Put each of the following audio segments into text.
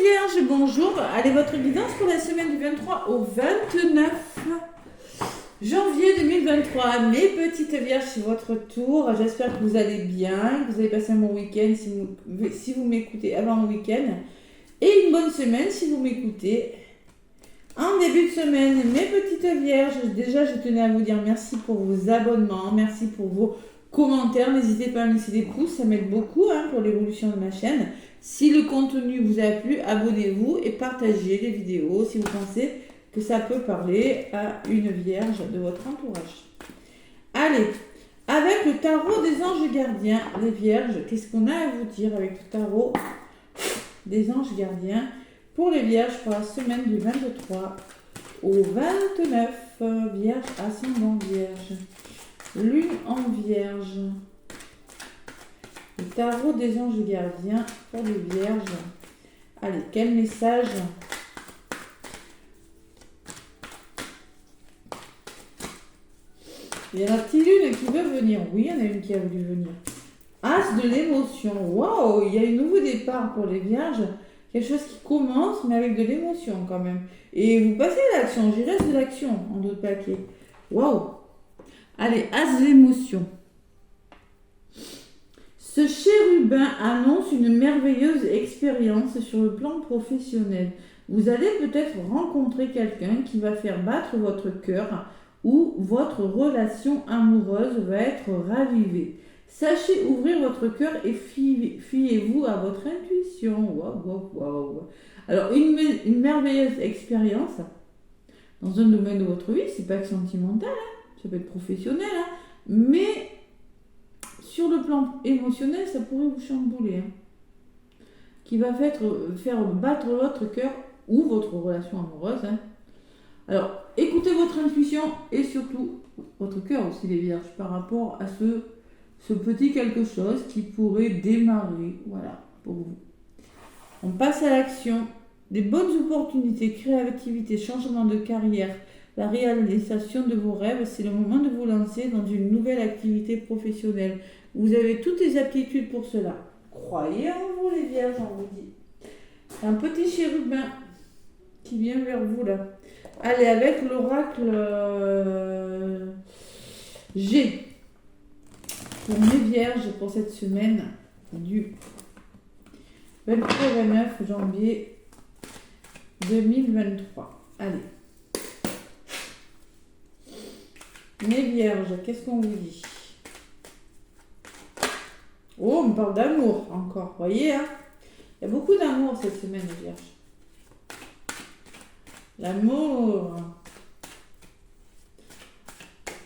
Vierge, bonjour. Allez, votre guidance pour la semaine du 23 au 29 janvier 2023. Mes petites Vierges, c'est votre tour. J'espère que vous allez bien, que vous avez passé un bon week-end si vous m'écoutez avant le week-end. Et une bonne semaine si vous m'écoutez en début de semaine. Mes petites Vierges, déjà je tenais à vous dire merci pour vos abonnements, merci pour vos commentaires. N'hésitez pas à me laisser des pouces, ça m'aide beaucoup pour l'évolution de ma chaîne. Si le contenu vous a plu, abonnez-vous et partagez les vidéos si vous pensez que ça peut parler à une Vierge de votre entourage. Allez, avec le tarot des anges gardiens, les Vierges, qu'est-ce qu'on a à vous dire avec le tarot des anges gardiens pour les Vierges pour la semaine du 23 au 29, Vierge, ascendant Vierge, lune en Vierge. Le tarot des anges gardiens pour les Vierges. Allez, quel message? Il y a la petite lune qui veut venir. Oui, il y en a une qui a voulu venir. As de l'émotion. Waouh, il y a un nouveau départ pour les Vierges. Quelque chose qui commence, mais avec de l'émotion quand même. Et vous passez à l'action. J'y reste de l'action en d'autres papiers. Waouh. Allez, As de l'émotion. Ce chérubin annonce une merveilleuse expérience sur le plan professionnel. Vous allez peut-être rencontrer quelqu'un qui va faire battre votre cœur ou votre relation amoureuse va être ravivée. Sachez ouvrir votre cœur et fiez-vous à votre intuition. Waouh, waouh, waouh. Alors, une merveilleuse expérience dans un domaine de votre vie, c'est pas que sentimental, ça peut être professionnel, mais sur le plan émotionnel, ça pourrait vous chambouler. Qui va faire battre votre cœur ou votre relation amoureuse. Alors, écoutez votre intuition et surtout votre cœur aussi, les Vierges, par rapport à ce petit quelque chose qui pourrait démarrer. Voilà, pour vous. On passe à l'action. Des bonnes opportunités, créativité, changement de carrière, la réalisation de vos rêves, c'est le moment de vous lancer dans une nouvelle activité professionnelle. Vous avez toutes les aptitudes pour cela. Croyez en vous, les Vierges, on vous dit. Un petit chérubin qui vient vers vous là. Allez, avec l'oracle G. Pour mes Vierges, pour cette semaine du 23 au 29 janvier 2023. Allez. Mes Vierges, qu'est-ce qu'on vous dit? Oh, on parle d'amour encore, vous voyez, il y a beaucoup d'amour cette semaine, les Vierges. L'amour.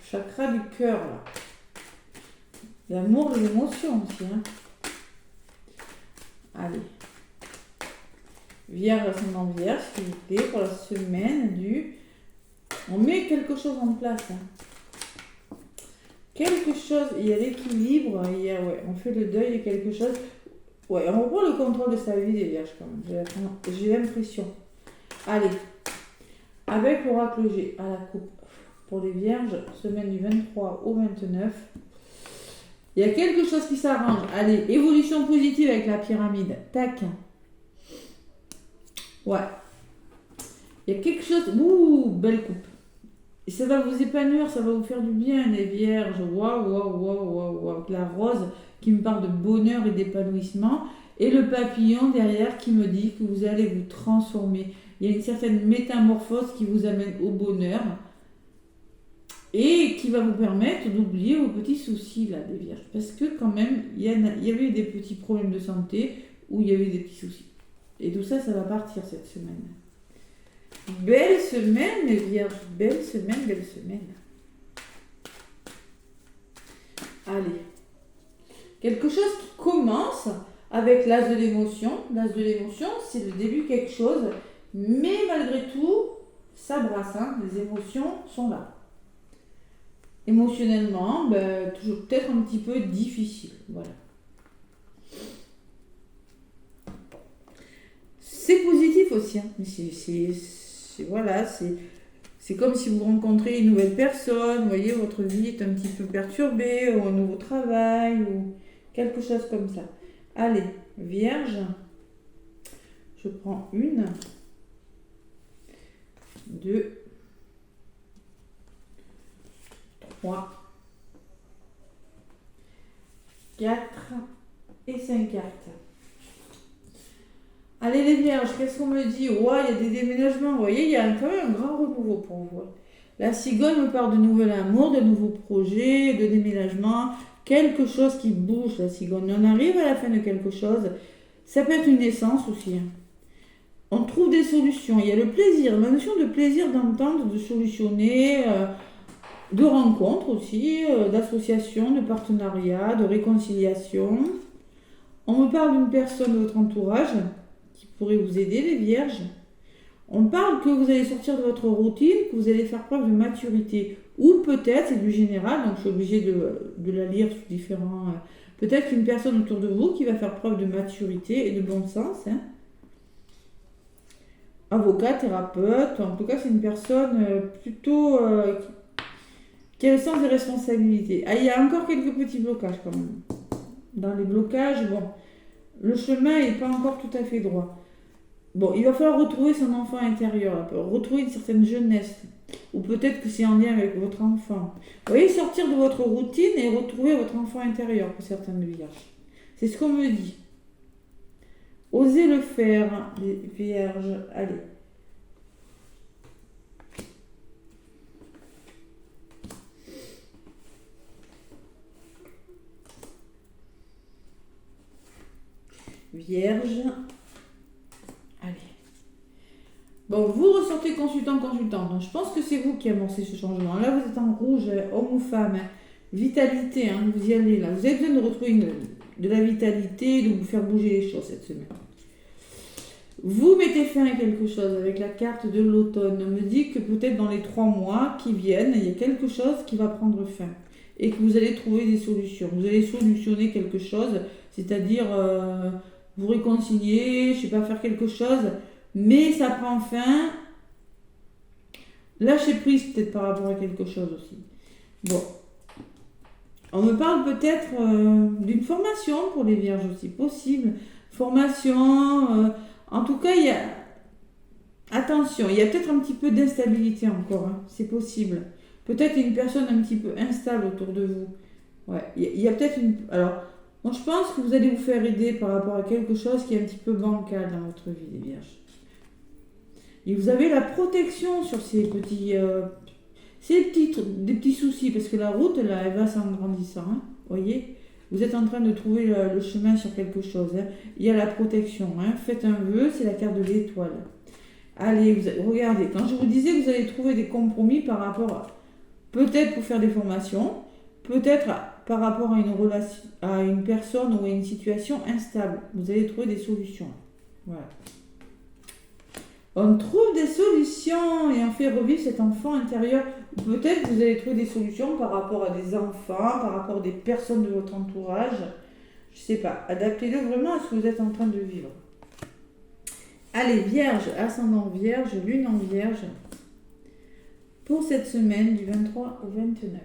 Chakra du cœur, là. L'amour et l'émotion aussi, Allez. Vierge, ascendant Vierge, s'il vous plaît, pour la semaine du... On met quelque chose en place, Quelque chose, il y a l'équilibre, on fait le deuil de quelque chose. Ouais, on reprend le contrôle de sa vie, les Vierges, quand même. J'ai l'impression. Allez. Avec l'oracle G à la coupe pour les Vierges, semaine du 23 au 29. Il y a quelque chose qui s'arrange. Allez, évolution positive avec la pyramide. Tac. Ouais. Il y a quelque chose... Ouh, belle coupe. Et ça va vous épanouir, ça va vous faire du bien, les Vierges. Waouh, waouh, waouh, waouh, waouh. La rose qui me parle de bonheur et d'épanouissement. Et le papillon derrière qui me dit que vous allez vous transformer. Il y a une certaine métamorphose qui vous amène au bonheur. Et qui va vous permettre d'oublier vos petits soucis, là, des Vierges. Parce que quand même, il y avait des petits problèmes de santé où il y avait des petits soucis. Et tout ça, ça va partir cette semaine. Belle semaine, les Vierges. Belle semaine, belle semaine. Allez. Quelque chose qui commence avec l'as de l'émotion. L'as de l'émotion, c'est le début de quelque chose. Mais malgré tout, ça brasse. Les émotions sont là. Émotionnellement, toujours peut-être un petit peu difficile. Voilà. C'est positif aussi. Mais c'est comme si vous rencontrez une nouvelle personne. Vous voyez, votre vie est un petit peu perturbée, ou un nouveau travail, ou quelque chose comme ça. Allez, Vierge. Je prends une, deux, trois, quatre et 5 cartes. Allez les vierges, qu'est-ce qu'on me dit? Ouais, il y a des déménagements, vous voyez, il y a quand même un grand renouveau pour vous. La cigogne me parle de nouvel amour, de nouveaux projets, de déménagement, quelque chose qui bouge, la cigogne. On arrive à la fin de quelque chose. Ça peut être une naissance aussi. On trouve des solutions. Il y a le plaisir, la notion de plaisir d'entendre, de solutionner, de rencontres aussi, d'association, de partenariat, de réconciliation. On me parle d'une personne de votre entourage qui pourrait vous aider, les vierges. On parle que vous allez sortir de votre routine, que vous allez faire preuve de maturité. Ou peut-être, c'est du général, donc je suis obligée de la lire sous différents... peut-être qu'une personne autour de vous qui va faire preuve de maturité et de bon sens. Avocat, thérapeute, en tout cas c'est une personne plutôt qui a le sens des responsabilités. Ah, il y a encore quelques petits blocages quand même. Dans les blocages, bon, le chemin n'est pas encore tout à fait droit. Bon, il va falloir retrouver son enfant intérieur, retrouver une certaine jeunesse. Ou peut-être que c'est en lien avec votre enfant. Vous voyez, sortir de votre routine et retrouver votre enfant intérieur pour certaines vierges. C'est ce qu'on me dit. Osez le faire, les vierges. Allez. Vierge. Allez. Bon, vous ressortez consultant. Donc, je pense que c'est vous qui amorcez ce changement. Là, vous êtes en rouge, homme ou femme. Vitalité, vous y allez là. Vous avez besoin de retrouver de la vitalité, de vous faire bouger les choses cette semaine. Vous mettez fin à quelque chose avec la carte de l'automne. On me dit que peut-être dans les 3 mois qui viennent, il y a quelque chose qui va prendre fin. Et que vous allez trouver des solutions. Vous allez solutionner quelque chose, c'est-à-dire vous réconcilier, je ne sais pas, faire quelque chose, mais ça prend fin. Lâchez prise peut-être par rapport à quelque chose aussi. Bon. On me parle peut-être d'une formation pour les vierges aussi, possible. Formation, en tout cas, il y a... Attention, il y a peut-être un petit peu d'instabilité encore, c'est possible. Peut-être une personne un petit peu instable autour de vous. Ouais, il y a peut-être une... Alors, moi je pense que vous allez vous faire aider par rapport à quelque chose qui est un petit peu bancal dans votre vie, les vierges. Et vous avez la protection sur ces petits... des petits soucis, parce que la route, là, elle va s'agrandissant, voyez, vous êtes en train de trouver le chemin sur quelque chose. Il y a la protection. Faites un vœu, c'est la carte de l'étoile. Allez, regardez, quand je vous disais que vous allez trouver des compromis par rapport, peut-être pour faire des formations, peut-être par rapport à une relation, à une personne ou à une situation instable. Vous allez trouver des solutions. Voilà. On trouve des solutions et on fait revivre cet enfant intérieur. Peut-être que vous allez trouver des solutions par rapport à des enfants, par rapport à des personnes de votre entourage. Je ne sais pas. Adaptez-le vraiment à ce que vous êtes en train de vivre. Allez, vierge, ascendant vierge, lune en vierge. Pour cette semaine du 23 au 29.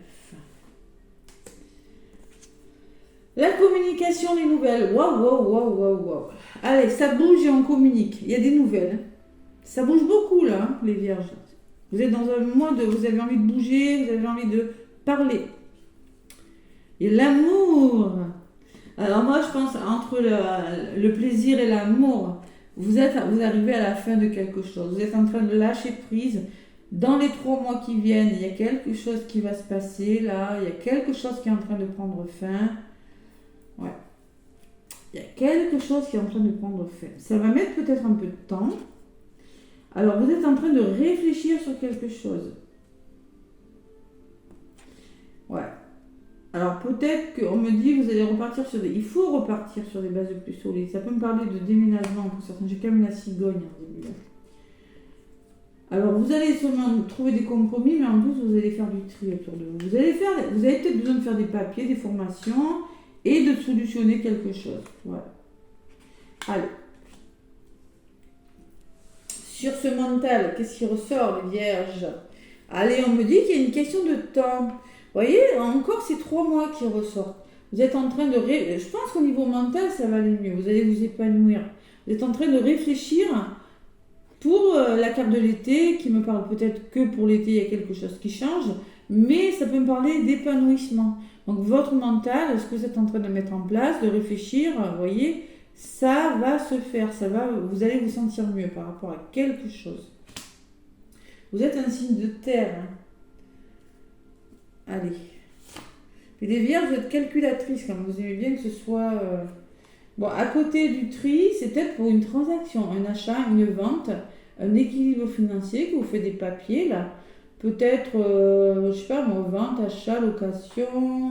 La communication des nouvelles. Waouh. Allez, ça bouge et on communique. Il y a des nouvelles. Ça bouge beaucoup là, les vierges. Vous êtes dans un mode, vous avez envie de bouger, vous avez envie de parler. Et l'amour. Alors moi, je pense, entre le plaisir et l'amour, vous arrivez à la fin de quelque chose. Vous êtes en train de lâcher prise. Dans les 3 mois qui viennent, il y a quelque chose qui va se passer là. Il y a quelque chose qui est en train de prendre fin. Ouais. Il y a quelque chose qui est en train de prendre fin. Ça va mettre peut-être un peu de temps. Alors, vous êtes en train de réfléchir sur quelque chose. Ouais. Alors, peut-être qu'on me dit que vous allez repartir sur des... Il faut repartir sur des bases plus solides. Ça peut me parler de déménagement pour certains. J'ai quand même la cigogne en début. Alors, vous allez sûrement trouver des compromis, mais en plus, vous allez faire du tri autour de vous. Vous avez peut-être besoin de faire des papiers, des formations et de solutionner quelque chose. Voilà. Allez. Sur ce mental, qu'est-ce qui ressort, les vierges? Allez, on me dit qu'il y a une question de temps. Vous voyez, encore ces 3 mois qui ressortent. Vous êtes en train de... Je pense qu'au niveau mental, ça va aller mieux. Vous allez vous épanouir. Vous êtes en train de réfléchir pour la carte de l'été, qui me parle peut-être que pour l'été, il y a quelque chose qui change, mais ça peut me parler d'épanouissement. Donc votre mental, ce que vous êtes en train de mettre en place, de réfléchir, vous voyez, ça va se faire, vous allez vous sentir mieux par rapport à quelque chose. Vous êtes un signe de terre. Hein. Allez. Puis les vierges, vous êtes calculatrice quand même. Vous aimez bien que ce soit... Bon, à côté du tri, c'est peut-être pour une transaction, un achat, une vente, un équilibre financier, que vous faites des papiers là. Peut-être, je sais pas, vente, achat, location,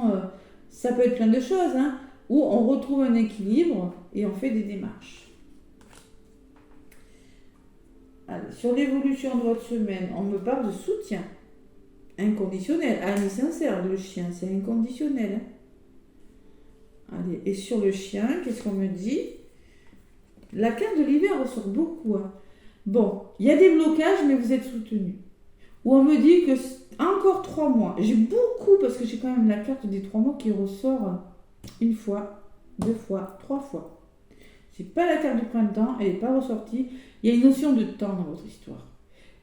ça peut être plein de choses, hein, où on retrouve un équilibre et on fait des démarches. Allez, sur l'évolution de votre semaine, on me parle de soutien inconditionnel. Ami sincère, le chien, c'est inconditionnel. Hein. Allez, et sur le chien, qu'est-ce qu'on me dit? La carte de l'hiver ressort beaucoup. Hein. Bon, il y a des blocages, mais vous êtes soutenu. Ou on me dit que encore 3 mois. J'ai beaucoup, parce que j'ai quand même la carte des 3 mois qui ressort une fois, 2 fois, 3 fois. C'est pas la carte du printemps, elle n'est pas ressortie. Il y a une notion de temps dans votre histoire.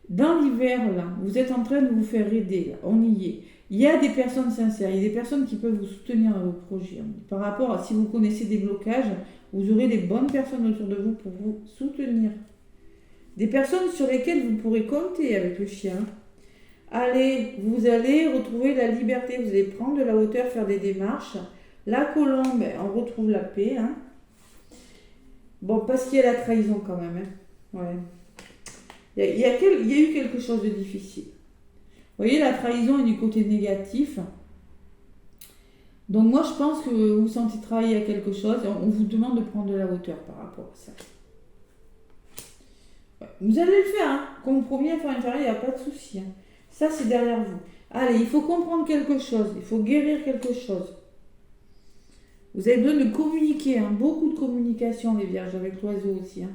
Dans l'hiver, là, vous êtes en train de vous faire aider, là, on y est. Il y a des personnes sincères, il y a des personnes qui peuvent vous soutenir dans vos projets. Par rapport à si vous connaissez des blocages, vous aurez des bonnes personnes autour de vous pour vous soutenir. Des personnes sur lesquelles vous pourrez compter avec le chien. Allez, vous allez retrouver la liberté, vous allez prendre de la hauteur, faire des démarches. La colombe, on retrouve la paix. Hein. Bon, parce qu'il y a la trahison quand même. Hein. Ouais. Il y a eu quelque chose de difficile. Vous voyez, la trahison est du côté négatif. Donc moi, je pense que vous vous sentez trahir à quelque chose. On vous demande de prendre de la hauteur par rapport à ça. Ouais. Vous allez le faire. Hein. Compromis à faire intérieur, il n'y a pas de souci. Hein. Ça, c'est derrière vous. Allez, il faut comprendre quelque chose. Il faut guérir quelque chose. Vous avez besoin de communiquer. Hein. Beaucoup de communication, les vierges, avec l'oiseau aussi. Hein.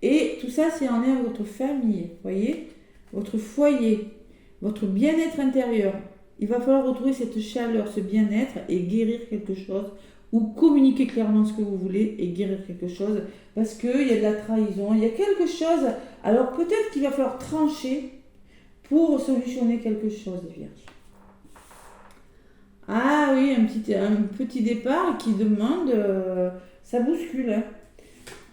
Et tout ça, c'est en lien avec votre famille. Vous voyez, votre foyer. Votre bien-être intérieur, il va falloir retrouver cette chaleur, ce bien-être et guérir quelque chose ou communiquer clairement ce que vous voulez et guérir quelque chose parce qu'il y a de la trahison, il y a quelque chose. Alors peut-être qu'il va falloir trancher pour solutionner quelque chose, les vierges. Ah oui, un petit départ qui demande, ça bouscule. Hein.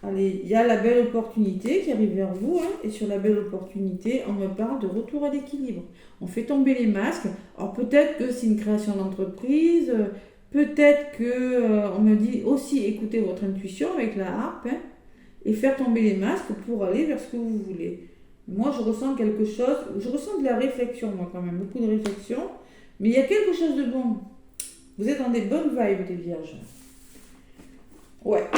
Allez, il y a la belle opportunité qui arrive vers vous, hein, et sur la belle opportunité, on me parle de retour à l'équilibre. On fait tomber les masques. Alors peut-être que c'est une création d'entreprise, peut-être que on me dit aussi écoutez votre intuition avec la harpe, hein, et faire tomber les masques pour aller vers ce que vous voulez. Moi, je ressens quelque chose, je ressens de la réflexion, moi quand même, beaucoup de réflexion, mais il y a quelque chose de bon. Vous êtes dans des bonnes vibes, les vierges. Ouais.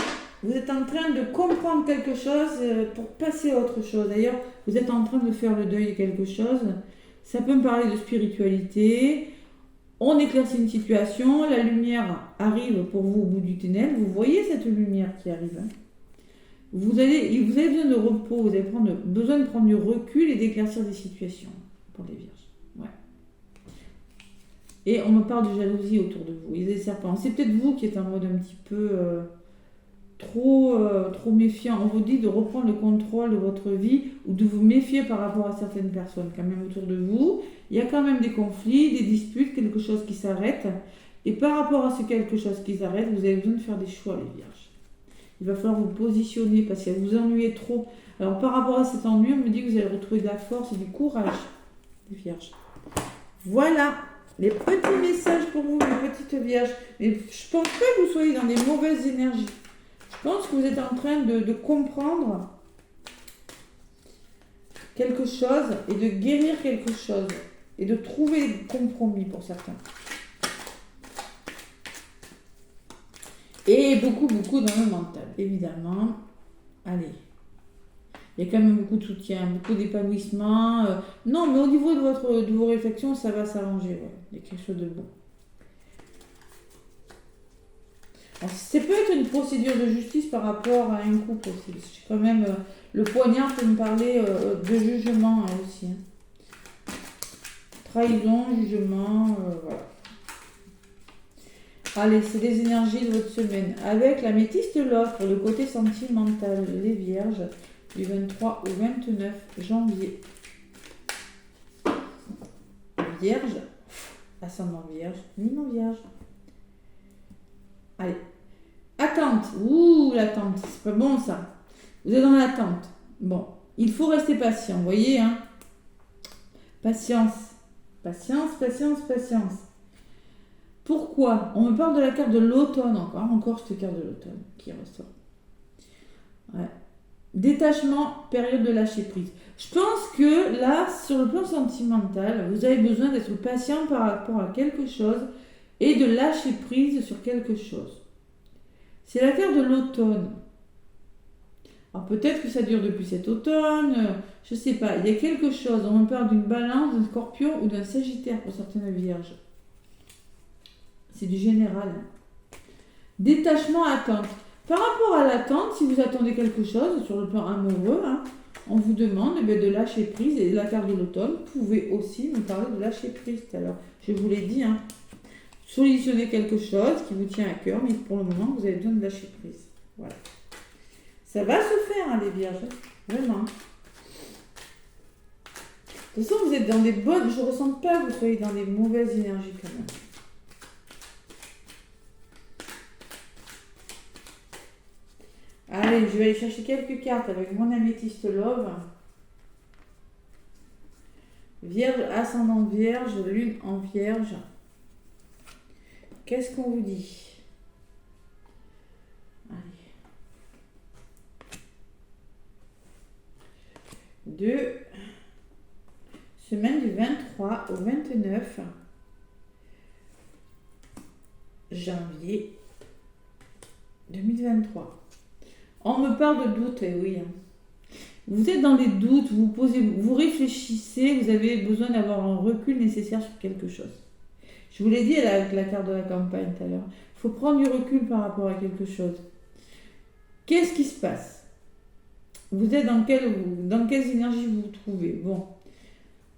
Vous êtes en train de comprendre quelque chose pour passer à autre chose. D'ailleurs, vous êtes en train de faire le deuil de quelque chose. Ça peut me parler de spiritualité. On éclaircit une situation. La lumière arrive pour vous au bout du tunnel. Vous voyez cette lumière qui arrive. Hein. Vous avez besoin de repos. Vous avez besoin de prendre du recul et d'éclaircir des situations pour les vierges. Ouais. Et on me parle de jalousie autour de vous. Il y a des serpents. C'est peut-être vous qui êtes en mode un petit peu... trop méfiant. On vous dit de reprendre le contrôle de votre vie ou de vous méfier par rapport à certaines personnes quand même autour de vous. Il y a quand même des conflits, des disputes, quelque chose qui s'arrête. Et par rapport à ce quelque chose qui s'arrête, vous avez besoin de faire des choix, les vierges. Il va falloir vous positionner parce que vous vous ennuyez trop. Alors par rapport à cet ennui, on me dit que vous allez retrouver de la force et du courage, les vierges. Voilà les petits messages pour vous, les petites vierges. Mais je pense pas que vous soyez dans des mauvaises énergies. Je pense que vous êtes en train de comprendre quelque chose et de guérir quelque chose et de trouver des compromis pour certains. Et beaucoup dans le mental, évidemment. Allez. Il y a quand même beaucoup de soutien, beaucoup d'épanouissement. Non, mais au niveau de vos réflexions, ça va s'arranger. Ouais. Il y a quelque chose de bon. C'est peut-être une procédure de justice par rapport à un couple aussi. Quand même, le poignard peut me parler de jugement hein, aussi. Hein. Trahison, jugement, voilà. Allez, c'est les énergies de votre semaine. Avec l'améthyste love pour le côté sentimental, les vierges, du 23 au 29 janvier. Vierge, ascendant vierge, lumière vierge. Allez, attente. Ouh, l'attente, c'est pas bon ça. Vous êtes dans l'attente. Bon, il faut rester patient, vous voyez, hein. Patience, patience, patience, patience. Pourquoi? On me parle de la carte de l'automne encore cette carte de l'automne qui ressort. Ouais. Détachement, période de lâcher prise. Je pense que là, sur le plan sentimental, vous avez besoin d'être patient par rapport à quelque chose et de lâcher prise sur quelque chose. C'est la carte de l'automne. Alors peut-être que ça dure depuis cet automne, je sais pas. Il y a quelque chose, on me parle d'une balance, d'un scorpion ou d'un sagittaire pour certaines vierges. C'est du général. Détachement, attente. Par rapport à l'attente, si vous attendez quelque chose sur le plan amoureux, hein, on vous demande de lâcher prise. Et la carte de l'automne, vous pouvez aussi me parler de lâcher prise. Alors, je vous l'ai dit, hein, solutionnez quelque chose qui vous tient à cœur, mais pour le moment, vous avez besoin de lâcher prise. Voilà. Ça va se faire, hein, les vierges. Vraiment. De toute façon, vous êtes dans des bonnes... Je ne ressens pas que vous soyez dans des mauvaises énergies quand même. Allez, je vais aller chercher quelques cartes avec mon améthyste love. Vierge, ascendant vierge, lune en vierge. Qu'est-ce qu'on vous dit? Allez. 2. Semaine du 23 au 29 janvier 2023. On me parle de doute, eh oui. Vous êtes dans des doutes, vous réfléchissez, vous avez besoin d'avoir un recul nécessaire sur quelque chose. Je vous l'ai dit avec la carte de la campagne tout à l'heure. Il faut prendre du recul par rapport à quelque chose. Qu'est-ce qui se passe? Vous êtes dans quelles énergies vous vous trouvez? Bon.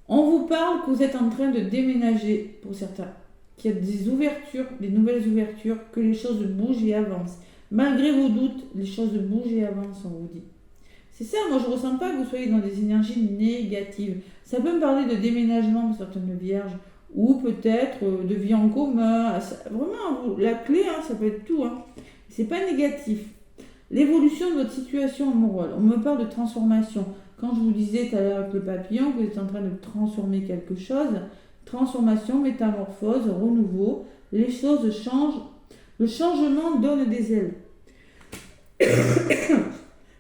On vous parle que vous êtes en train de déménager pour certains. Qu'il y a des ouvertures, des nouvelles ouvertures, que les choses bougent et avancent. Malgré vos doutes, les choses bougent et avancent, on vous dit. C'est ça, moi je ne ressens pas que vous soyez dans des énergies négatives. Ça peut me parler de déménagement pour certaines vierges, ou peut-être de vie en commun. Vraiment, la clé, hein, ça peut être tout. Hein. C'est pas négatif. L'évolution de votre situation amoureuse. On me parle de transformation. Quand je vous disais tout à l'heure avec le papillon, que vous êtes en train de transformer quelque chose, transformation, métamorphose, renouveau, les choses changent. Le changement donne des ailes.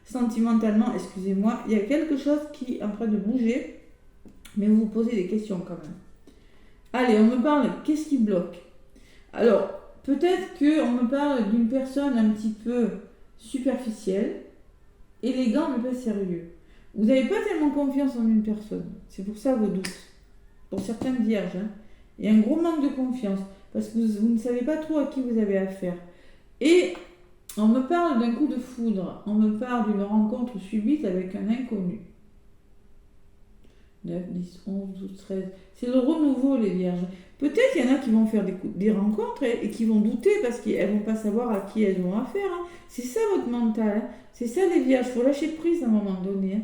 Sentimentalement, excusez-moi, il y a quelque chose qui est en train de bouger, mais vous vous posez des questions quand même. Allez, on me parle, qu'est-ce qui bloque? Alors, peut-être qu'on me parle d'une personne un petit peu superficielle, élégante mais pas sérieux. Vous n'avez pas tellement confiance en une personne. C'est pour ça vos doutes. Pour certaines vierges, hein. Il y a un gros manque de confiance. Parce que vous ne savez pas trop à qui vous avez affaire. Et on me parle d'un coup de foudre. On me parle d'une rencontre subite avec un inconnu. 9, 10, 11, 12, 13. C'est le renouveau, les vierges. Peut-être qu'il y en a qui vont faire des rencontres et qui vont douter parce qu'elles ne vont pas savoir à qui elles ont affaire. Hein. C'est ça votre mental. Hein. C'est ça, les vierges. Il faut lâcher prise à un moment donné. Hein.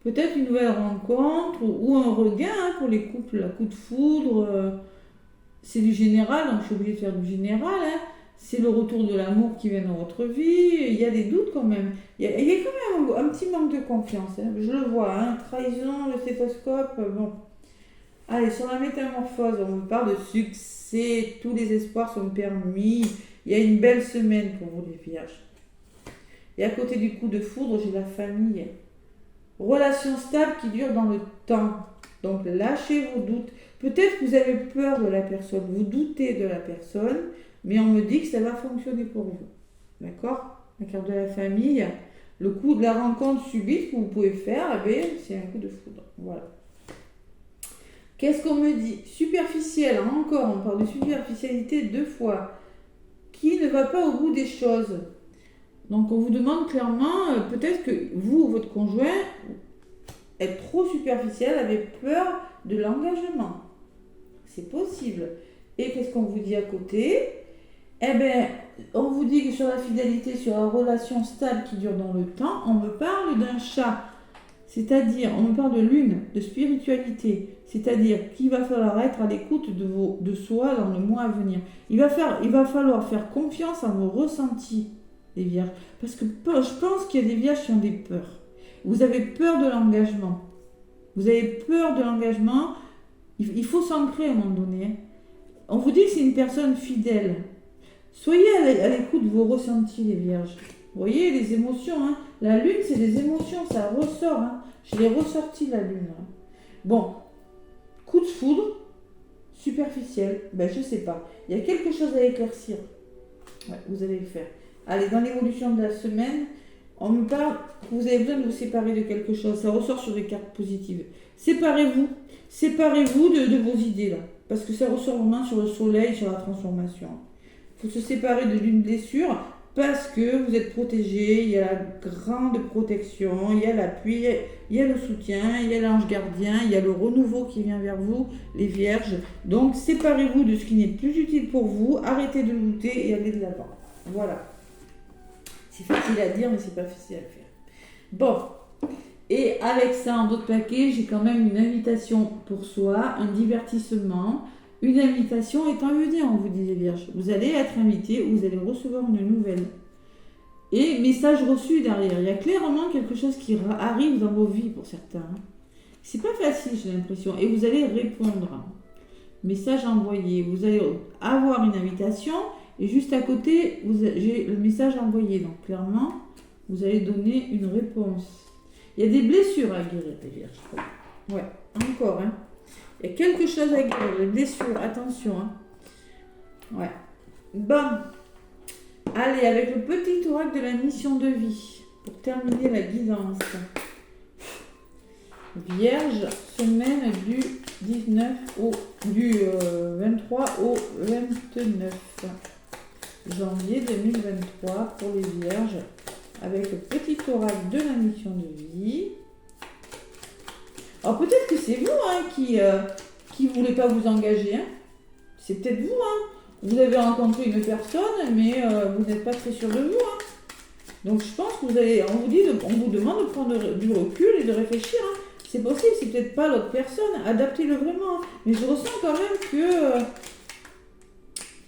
Peut-être une nouvelle rencontre ou un regain hein, pour les couples. Un coup de foudre... C'est du général, donc je suis obligée de faire du général. Hein. C'est le retour de l'amour qui vient dans votre vie. Il y a des doutes quand même. Il y a quand même un petit manque de confiance. Hein. Je le vois. Hein. Trahison, le stéthoscope. Bon. Allez, sur la métamorphose, on me parle de succès. Tous les espoirs sont permis. Il y a une belle semaine pour vous, les vierges. Et à côté du coup de foudre, j'ai la famille. Relation stable qui dure dans le temps. Donc, lâchez vos doutes. Peut-être que vous avez peur de la personne, vous doutez de la personne, mais on me dit que ça va fonctionner pour vous. D'accord? La carte de la famille, le coup de la rencontre subite que vous pouvez faire, c'est un coup de foudre. Voilà. Qu'est-ce qu'on me dit? Superficiel, encore, on parle de superficialité 2 fois. Qui ne va pas au bout des choses. Donc, on vous demande clairement, peut-être que vous ou votre conjoint êtes trop superficiel, avez peur de l'engagement. C'est possible. Et qu'est-ce qu'on vous dit à côté? Eh bien, on vous dit que sur la fidélité, sur la relation stable qui dure dans le temps, on me parle d'un chat. C'est-à-dire, on me parle de lune, de spiritualité. C'est-à-dire qu'il va falloir être à l'écoute de soi dans le mois à venir. Il va falloir faire confiance à vos ressentis, les vierges. Parce que je pense qu'il y a des vierges qui ont des peurs. Vous avez peur de l'engagement. Vous avez peur de l'engagement. Il faut s'ancrer à un moment donné, hein. On vous dit que c'est une personne fidèle. Soyez à l'écoute de vos ressentis, les vierges. Vous voyez, les émotions, hein. La lune, c'est des émotions, ça ressort, hein. Je l'ai ressorti, la lune, hein. Bon, coup de foudre, superficiel, ben je sais pas. Il y a quelque chose à éclaircir. Ouais, vous allez le faire. Allez, dans l'évolution de la semaine, on me parle que vous avez besoin de vous séparer de quelque chose. Ça ressort sur des cartes positives. Séparez-vous. Séparez-vous de vos idées, là. Parce que ça ressort vraiment sur le soleil, sur la transformation. Il faut se séparer d'une blessure parce que vous êtes protégé. Il y a la grande protection, il y a l'appui, il y a le soutien, il y a l'ange gardien, il y a le renouveau qui vient vers vous, les vierges. Donc, séparez-vous de ce qui n'est plus utile pour vous. Arrêtez de lutter et allez de l'avant. Voilà. C'est facile à dire, mais c'est pas facile à faire. Bon. Et avec ça, en d'autres paquets, j'ai quand même une invitation pour soi, un divertissement. Une invitation est envenue, on vous dit les vierges. Vous allez être invité ou vous allez recevoir une nouvelle. Et message reçu derrière. Il y a clairement quelque chose qui arrive dans vos vies pour certains. C'est pas facile, j'ai l'impression. Et vous allez répondre. Message envoyé. Vous allez avoir une invitation et juste à côté, j'ai le message envoyé. Donc clairement, vous allez donner une réponse. Il y a des blessures à guérir, les vierges. Ouais, encore, hein. Il y a quelque chose à guérir, les blessures, attention, hein. Ouais. Bon. Allez, avec le petit oracle de la mission de vie, pour terminer la guidance. Vierge, semaine du 23 au 29 janvier 2023 pour les vierges. Avec le petit oracle de la mission de vie. Alors peut-être que c'est vous, hein, qui voulez pas vous engager, hein. C'est peut-être vous, hein. Vous avez rencontré une personne, mais vous n'êtes pas très sûr de vous, hein. Donc je pense que on vous demande de prendre du recul et de réfléchir, hein. C'est possible, c'est peut-être pas l'autre personne. Adaptez-le vraiment, hein. Mais je ressens quand même qu'il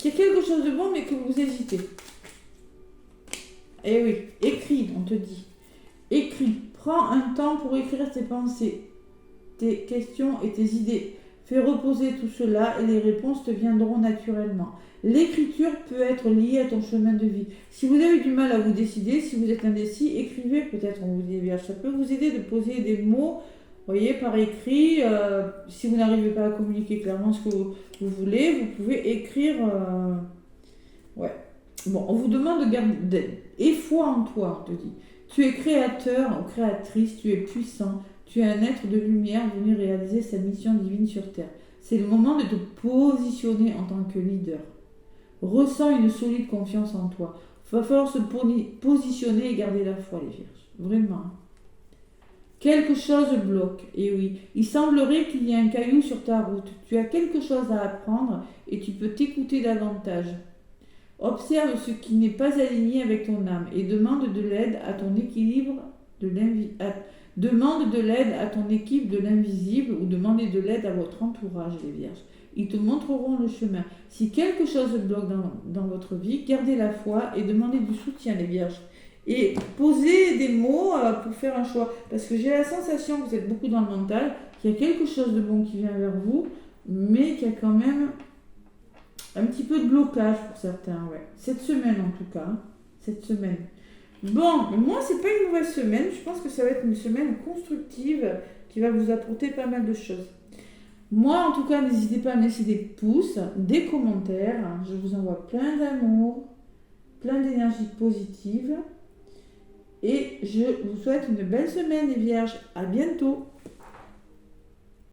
y a quelque chose de bon, mais que vous hésitez. Eh oui, écris, on te dit. Écris. Prends un temps pour écrire tes pensées, tes questions et tes idées. Fais reposer tout cela et les réponses te viendront naturellement. L'écriture peut être liée à ton chemin de vie. Si vous avez du mal à vous décider, si vous êtes indécis, écrivez peut-être, on vous dit, ça peut vous aider de poser des mots, voyez, par écrit. Si vous n'arrivez pas à communiquer clairement ce que vous voulez, vous pouvez écrire. Ouais. Bon, on vous demande de garder et foi en toi, on te dit. Tu es créateur ou créatrice, tu es puissant, tu es un être de lumière venu réaliser sa mission divine sur Terre. C'est le moment de te positionner en tant que leader. Ressens une solide confiance en toi. Il va falloir se positionner et garder la foi, les vierges. Vraiment. Quelque chose bloque, et oui. Il semblerait qu'il y ait un caillou sur ta route. Tu as quelque chose à apprendre et tu peux t'écouter davantage. Observe ce qui n'est pas aligné avec ton âme et demande de l'aide à ton équilibre demande de l'aide à ton équipe de l'invisible ou demandez de l'aide à votre entourage, les vierges. Ils te montreront le chemin. Si quelque chose bloque dans votre vie, gardez la foi et demandez du soutien, les vierges. Et posez des mots pour faire un choix. Parce que j'ai la sensation que vous êtes beaucoup dans le mental, qu'il y a quelque chose de bon qui vient vers vous, mais qu'il y a quand même un petit peu de blocage pour certains, ouais. Cette semaine en tout cas, cette semaine. Bon, moi c'est pas une mauvaise semaine, je pense que ça va être une semaine constructive qui va vous apporter pas mal de choses. Moi en tout cas, n'hésitez pas à me laisser des pouces, des commentaires, je vous envoie plein d'amour, plein d'énergie positive et je vous souhaite une belle semaine les vierges, à bientôt.